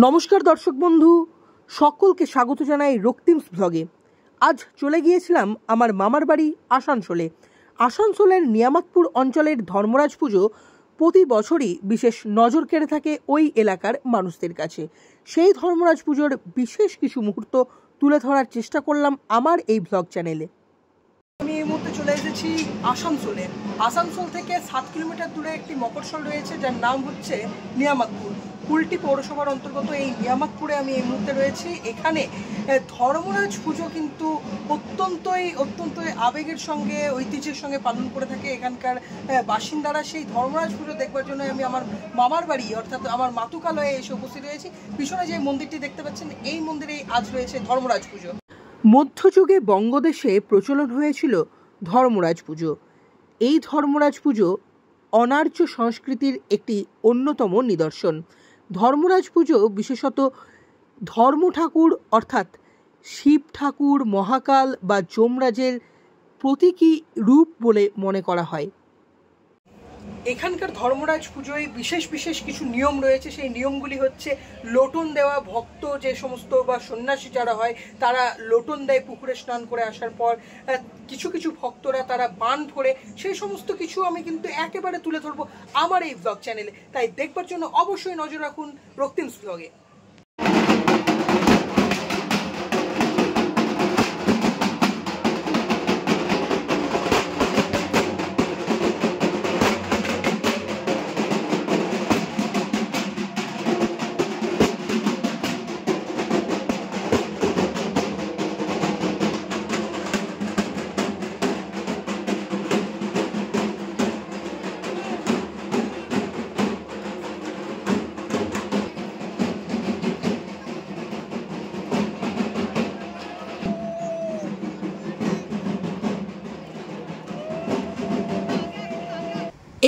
নমস্কার দর্শক বন্ধু, সকলকে স্বাগত জানাই রক্তিমস ব্লগে। আজ চলে গিয়েছিলাম আমার মামার বাড়ি আসানসোলে। আসানসোলের নিয়ামতপুর অঞ্চলের ধর্মরাজ পুজো প্রতি বছরই বিশেষ নজর কেড়ে থাকে ওই এলাকার মানুষদের কাছে। সেই ধর্মরাজ পুজোর বিশেষ কিছু মুহূর্ত তুলে ধরার চেষ্টা করলাম আমার এই ব্লগ চ্যানেলে। আমি এই মুহূর্তে চলে এসেছি আসানসোলে। আসানসোল থেকে 7 কিলোমিটার দূরে একটি মকরসল রয়েছে, যার নাম হচ্ছে নিয়ামতপুর। কুলটি পৌরসভার অন্তর্গত এই নিয়ামতপুরে আমি এই মুহূর্তে রয়েছি। এখানে ধর্মরাজ পুজো কিন্তু অত্যন্তই আবেগের সঙ্গে, ঐতিহ্যের সঙ্গে পালন করে থাকে এখানকার বাসিন্দারা। সেই ধর্মরাজ পুজো দেখবার জন্য আমি আমার মামার বাড়ি অর্থাৎ আমার মাতুকালয়ে এসে উপস্থিত হয়েছি। পিছনে যে মন্দিরটি দেখতে পাচ্ছেন, এই মন্দিরেই আজ রয়েছে ধর্মরাজ পুজো। মধ্যযুগে বঙ্গদেশে প্রচলন হয়েছিল ধর্মরাজ পুজো। এই ধর্মরাজ পুজো অনার্য সংস্কৃতির একটি অন্যতম নিদর্শন। ধর্মরাজ পুজো বিশেষত ধর্ম ঠাকুর অর্থাৎ শিব ঠাকুর, মহাকাল বা যমরাজের প্রতীকী রূপ বলে মনে করা হয়। এখানকার ধর্মরাজ পুজোয় বিশেষ কিছু নিয়ম রয়েছে। সেই নিয়মগুলি হচ্ছে লোটন দেওয়া। ভক্ত যে সমস্ত বা সন্ন্যাসী যারা হয় তারা লোটন দেয় পুকুরে স্নান করে আসার পর। কিছু ভক্তরা তারা বান ফোড়ে। সেই সমস্ত কিছু আমি কিন্তু একেবারে তুলে ধরবো আমার এই ব্লগ চ্যানেলে। তাই দেখবার জন্য অবশ্যই নজর রাখুন রক্তিমস ব্লগে।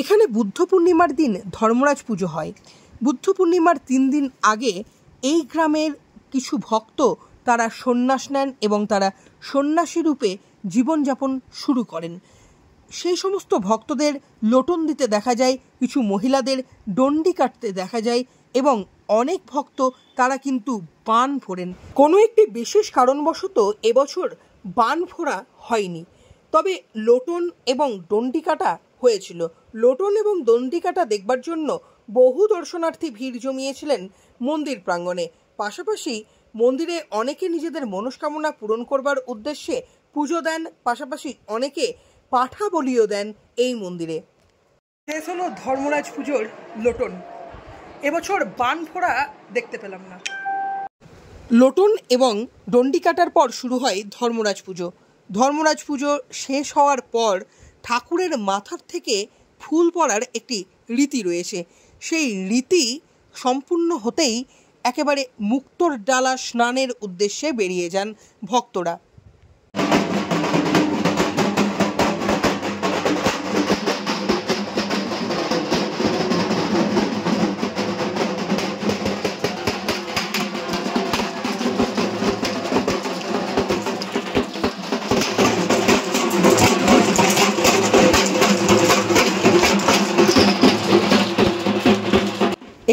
এখানে বুদ্ধ পূর্ণিমার দিন ধর্মরাজ পুজো হয়। বুদ্ধ পূর্ণিমার 3 দিন আগে এই গ্রামের কিছু ভক্ত তারা সন্ন্যাস নেন এবং তারা সন্ন্যাসী রূপে জীবনযাপন শুরু করেন। সেই সমস্ত ভক্তদের লোটন দিতে দেখা যায়, কিছু মহিলাদের ডন্ডি কাটতে দেখা যায় এবং অনেক ভক্ত তারা কিন্তু বান ফোড়েন। কোনো একটি বিশেষ কারণবশত এবছর বান ফোড়া হয়নি, তবে লোটন এবং ডন্ডি কাটা হয়েছিল। লোটন এবং দণ্ডি কাটা দেখবার জন্য বহু দর্শনার্থী ভিড় জমিয়েছিলেন মন্দির প্রাঙ্গণে। পাশাপাশি মন্দিরে অনেকে নিজেদের মনস্কামনা পূরণ করবার উদ্দেশ্যে পুজো দেন, পাশাপাশি অনেকে পাঠা বলিও দেন এই মন্দিরে। শেষ হলো ধর্মরাজ পুজোর লোটন। এবছর বান ফোড়া দেখতে পেলাম না। লোটন এবং ডন্ডি কাটার পর শুরু হয় ধর্মরাজ পুজো। ধর্মরাজ পুজো শেষ হওয়ার পর ঠাকুরের মাথার থেকে ফুল পড়ার একটি রীতি রয়েছে। সেই রীতি সম্পূর্ণ হতেই একেবারে মুক্তোর ডালা স্নানের উদ্দেশ্যে বেরিয়ে যান ভক্তরা।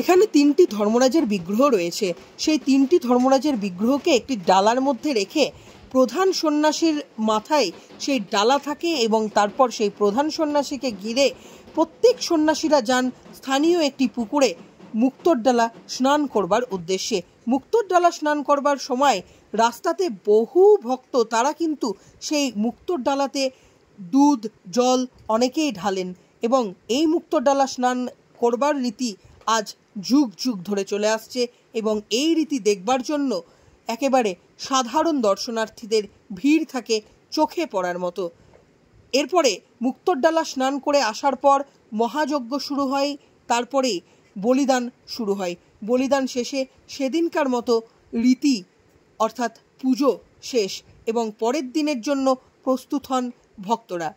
এখানে 3টি ধর্মরাজের বিগ্রহ রয়েছে। সেই 3টি ধর্মরাজের বিগ্রহকে একটি ডালার মধ্যে রেখে প্রধান সন্ন্যাসীর মাথায় সেই ডালা থাকে এবং তারপর সেই প্রধান সন্ন্যাসীকে ঘিরে প্রত্যেক সন্ন্যাসীরা যান স্থানীয় একটি পুকুরে মুক্তোর ডালা স্নান করবার উদ্দেশ্যে। মুক্তোর ডালা স্নান করবার সময় রাস্তাতে বহু ভক্ত তারা কিন্তু সেই মুক্তোর ডালাতে দুধ, জল অনেকেই ঢালেন এবং এই মুক্তোর ডালা স্নান করবার রীতি আজ যুগ ধরে চলে আসছে এবং এই রীতি দেখবার জন্য একেবারে সাধারণ দর্শনার্থীদের ভিড় থাকে চোখে পড়ার মতো। এরপরে মুক্তোর ডালা স্নান করে আসার পর মহাযজ্ঞ শুরু হয়, তারপরে বলিদান শুরু হয়। বলিদান শেষে সেদিনকার মতো রীতি অর্থাৎ পুজো শেষ এবং পরের দিনের জন্য প্রস্তুত হন ভক্তরা।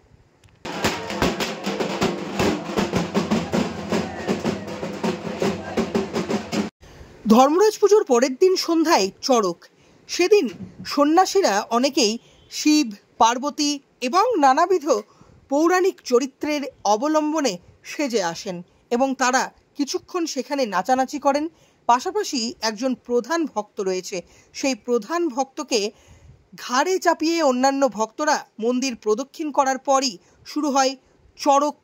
ধর্মরাজ পুজোর পরের দিন সন্ধ্যায় চড়ক। সেদিন সন্ন্যাসীরা অনেকেই শিব, পার্বতী এবং নানাবিধ পৌরাণিক চরিত্রের অবলম্বনে সেজে আসেন এবং তারা কিছুক্ষণ সেখানে নাচানাচি করেন। পাশাপাশি একজন প্রধান ভক্ত রয়েছে। সেই প্রধান ভক্তকে ঘাড়ে চাপিয়ে অন্যান্য ভক্তরা মন্দির প্রদক্ষিণ করার পরই শুরু হয় চড়ক।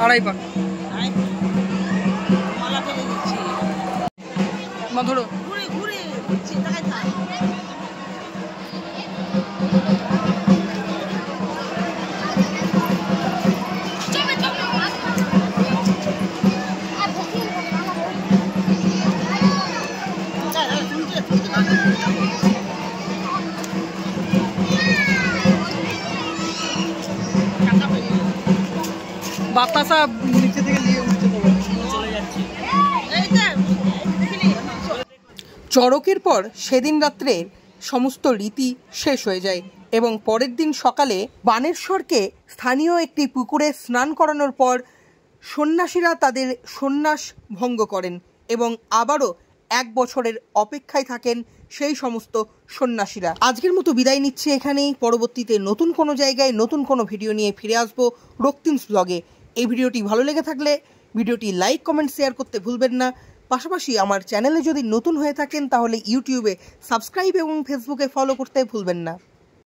আড়াই পাক ধরো বাতাসা নিচে থেকে নিয়ে উঠতে চলে যাচ্ছে। চড়কের পর সেদিন রাত্রে সমস্ত রীতি শেষ হয়ে যায় এবং পরের দিন সকালে বানেশ্বরকে স্থানীয় একটি পুকুরে স্নান করানোর পর সন্ন্যাসীরা তাদের সন্ন্যাস ভঙ্গ করেন এবং আবারও 1 বছরের অপেক্ষায় থাকেন সেই সমস্ত সন্ন্যাসীরা। আজকের মতো বিদায় নিচ্ছে এখানেই। পরবর্তীতে নতুন কোনো জায়গায় নতুন কোনো ভিডিও নিয়ে ফিরে আসবো রক্তিমস ব্লগে। এই ভিডিওটি ভালো লেগে থাকলে ভিডিওটি লাইক কমেন্ট শেয়ার করতে ভুলবেন না। পাশাপাশি আমার চ্যানেলে যদি নতুন হয়ে থাকেন তাহলে ইউটিউবে সাবস্ক্রাইব এবং ফেসবুকে ফলো করতে ভুলবেন না।